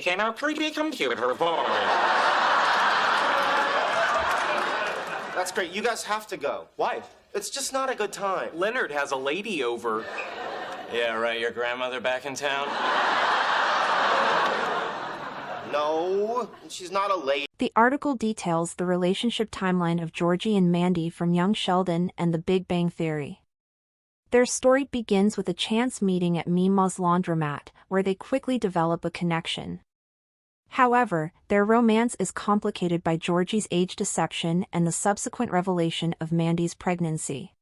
Came out creepy computer voice. That's great. You guys have to go. Why? It's just not a good time. Leonard has a lady over. Yeah, right, your grandmother back in town? No, she's not a lady. The article details the relationship timeline of Georgie and Mandy from young Sheldon and The Big Bang Theory. Their story begins with a chance meeting at Mima's laundromat, where they quickly develop a connection. However, their romance is complicated by Georgie's age deception and the subsequent revelation of Mandy's pregnancy.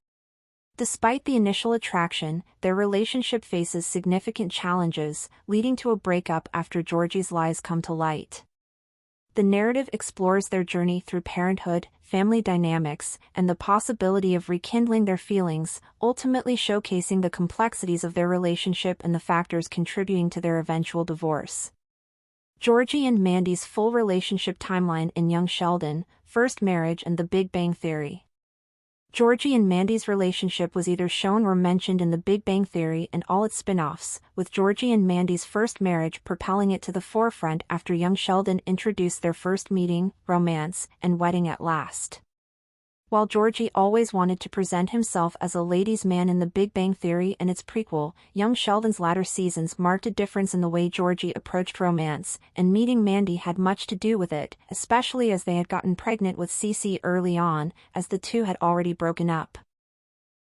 Despite the initial attraction, their relationship faces significant challenges, leading to a breakup after Georgie's lies come to light. The narrative explores their journey through parenthood, family dynamics, and the possibility of rekindling their feelings, ultimately showcasing the complexities of their relationship and the factors contributing to their eventual divorce. Georgie and Mandy's full relationship timeline in Young Sheldon, First Marriage and The Big Bang Theory. Georgie and Mandy's relationship was either shown or mentioned in The Big Bang Theory and all its spin-offs, with Georgie and Mandy's first marriage propelling it to the forefront after young Sheldon introduced their first meeting, romance, and wedding at last. While Georgie always wanted to present himself as a ladies' man in The Big Bang Theory and its prequel, young Sheldon's latter seasons marked a difference in the way Georgie approached romance, and meeting Mandy had much to do with it, especially as they had gotten pregnant with Cece early on, as the two had already broken up.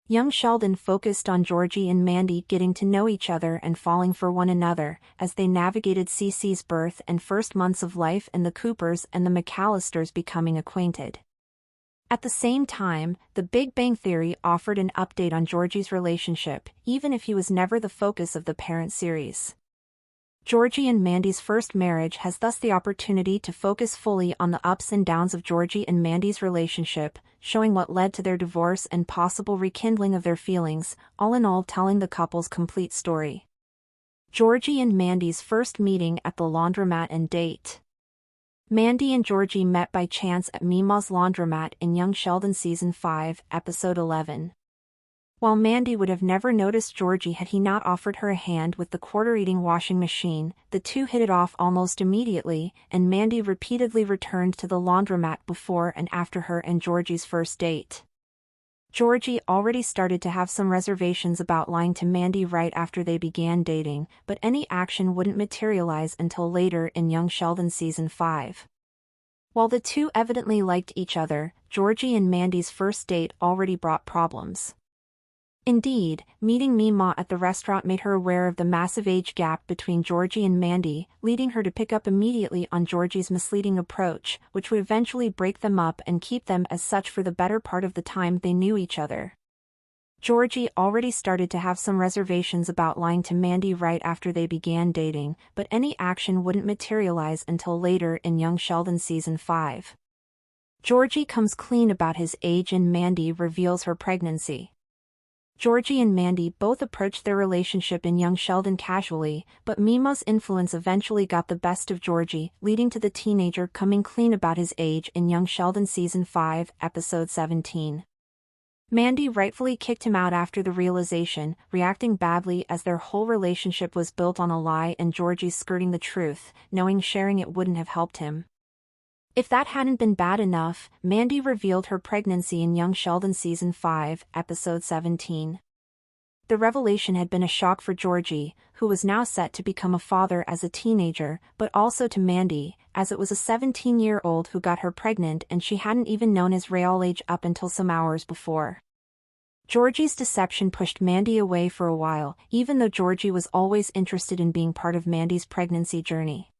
Young Sheldon focused on Georgie and Mandy getting to know each other and falling for one another, as they navigated Cece's birth and first months of life and the Coopers and the McAllisters becoming acquainted. At the same time, The Big Bang Theory offered an update on Georgie's relationship, even if he was never the focus of the parent series. Georgie and Mandy's first marriage has thus the opportunity to focus fully on the ups and downs of Georgie and Mandy's relationship, showing what led to their divorce and possible rekindling of their feelings, all in all telling the couple's complete story. Georgie and Mandy's first meeting at the laundromat and date. Mandy and Georgie met by chance at Mima's laundromat in Young Sheldon Season 5, Episode 11. While Mandy would have never noticed Georgie had he not offered her a hand with the quarter-eating washing machine, the two hit it off almost immediately, and Mandy repeatedly returned to the laundromat before and after her and Georgie's first date. Georgie already started to have some reservations about lying to Mandy right after they began dating, but any action wouldn't materialize until later in Young Sheldon Season 5. While the two evidently liked each other, Georgie and Mandy's first date already brought problems. Indeed, meeting Mima at the restaurant made her aware of the massive age gap between Georgie and Mandy, leading her to pick up immediately on Georgie's misleading approach, which would eventually break them up and keep them as such for the better part of the time they knew each other. Georgie already started to have some reservations about lying to Mandy right after they began dating, but any action wouldn't materialize until later in Young Sheldon Season 5. Georgie comes clean about his age and Mandy reveals her pregnancy. Georgie and Mandy both approached their relationship in Young Sheldon casually, but Mima's influence eventually got the best of Georgie, leading to the teenager coming clean about his age in Young Sheldon Season 5, Episode 17. Mandy rightfully kicked him out after the realization, reacting badly as their whole relationship was built on a lie and Georgie skirting the truth, knowing sharing it wouldn't have helped him. If that hadn't been bad enough, Mandy revealed her pregnancy in Young Sheldon Season 5, Episode 17. The revelation had been a shock for Georgie, who was now set to become a father as a teenager, but also to Mandy, as it was a 17-year-old who got her pregnant and she hadn't even known his real age up until some hours before. Georgie's deception pushed Mandy away for a while, even though Georgie was always interested in being part of Mandy's pregnancy journey.